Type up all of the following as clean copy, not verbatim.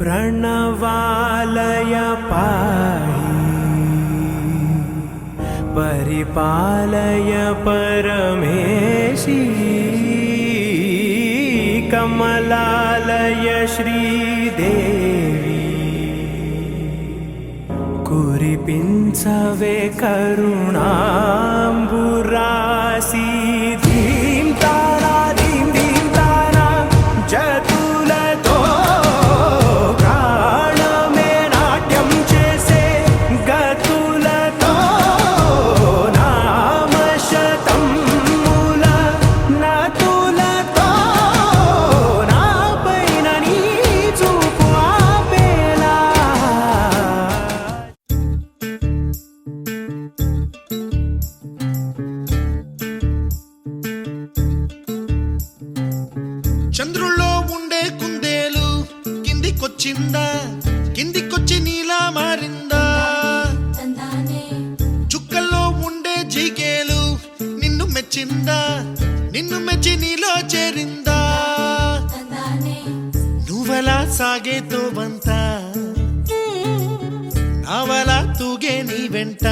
प्रणवालय पाहि परिपालय परमेशी कमलालय श्रीदेवी कुरिपिंचवे करुणांबुरासी धीं तारा धीं धीं तारा जतुलतो प्राणमे नाट्यं चेसे गतुलतो नामशतं मूल नतुलतो नापैन नी చూపు ఆపేలా చంద్రుల్లో ఉండే కుందేలు కిందికొచ్చిందా, కిందికొచ్చి నీలా మారిందా? చుక్కల్లో ఉండే జీకేలు నిన్ను మెచ్చిందా, నిన్ను మెచ్చి నీలో చేరిందా? నువ్వలా సాగే తోవంత నావలా తూగే నీ వెంట,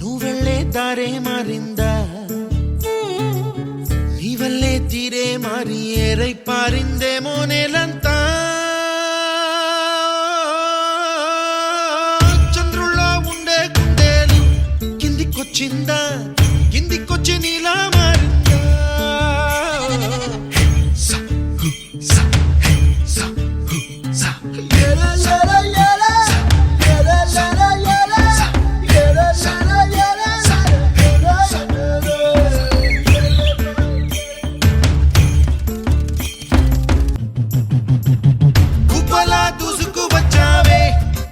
నువ్వెళ్ళే దారే మారిందా, నీవల్లే తీరే మారి ఏరై పారిందేమో నేలంతా. చంద్రుల్లో ఉండే కుందేలు కిందికొచ్చిందా, కిందికొచ్చి నీలా మారిందా? సా, హు, సా, హే, సా, హు, సా. ఏలా, ఏలా, ఏలా. ఏలా, ఏలా, ఏలా. ఏలా, ఏలా, ఏలా. ఏలా, ఏలా, ఏలా. గుబ్బలా దూసుకు వచ్చావే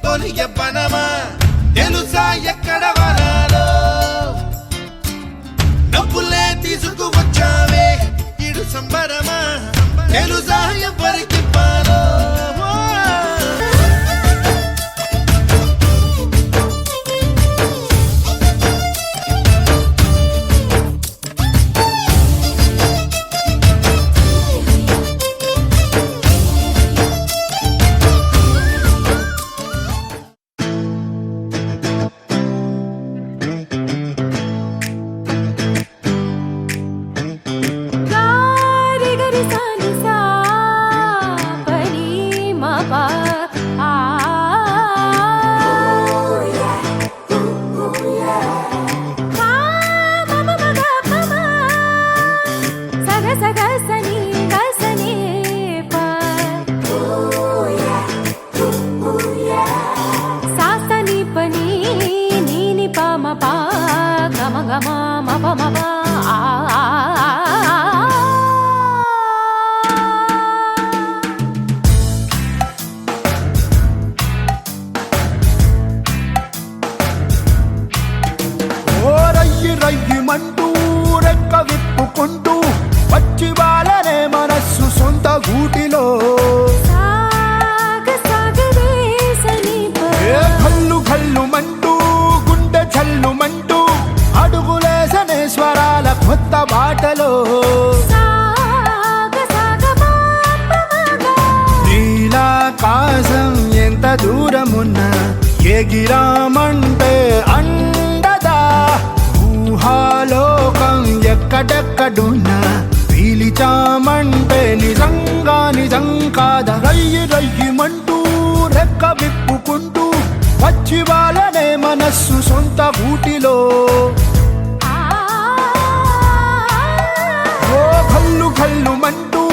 తొలి యవ్వనమా, తెలుసా ఎక్కడ వనాలో? నవ్వులే తీసుకు వచ్చావే ఇడు సంబరమా, తెలుసా ఎవరికి పాలో? రయ్యమంటూ రెక్క విప్పుకుంటూ వచ్చి వాళ్ళనే మనస్సు సొంత గూటిలో కల్లు కల్లుమంటూ గుండె చల్లుమంటూ అడుగులేసనే స్వరాల కొత్త బాటలో నీలాకాశం ఎంత దూరమున్నా ఎగిరామంటే అండదా, ఊహాలోకం ఎక్కడెక్కడున్నా పీలిచామంటే నిజంగా నిజం కాదా? రయ్యి రయ్యమంటూ రెక్క విప్పుకుంటూ వచ్చి వాళ్ళనే మనస్సు సొంత గూటిలో ఓ కల్లు కల్లుమంటూ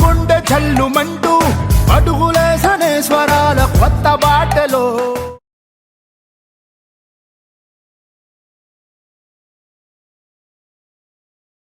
గుండె చల్లుమంటూ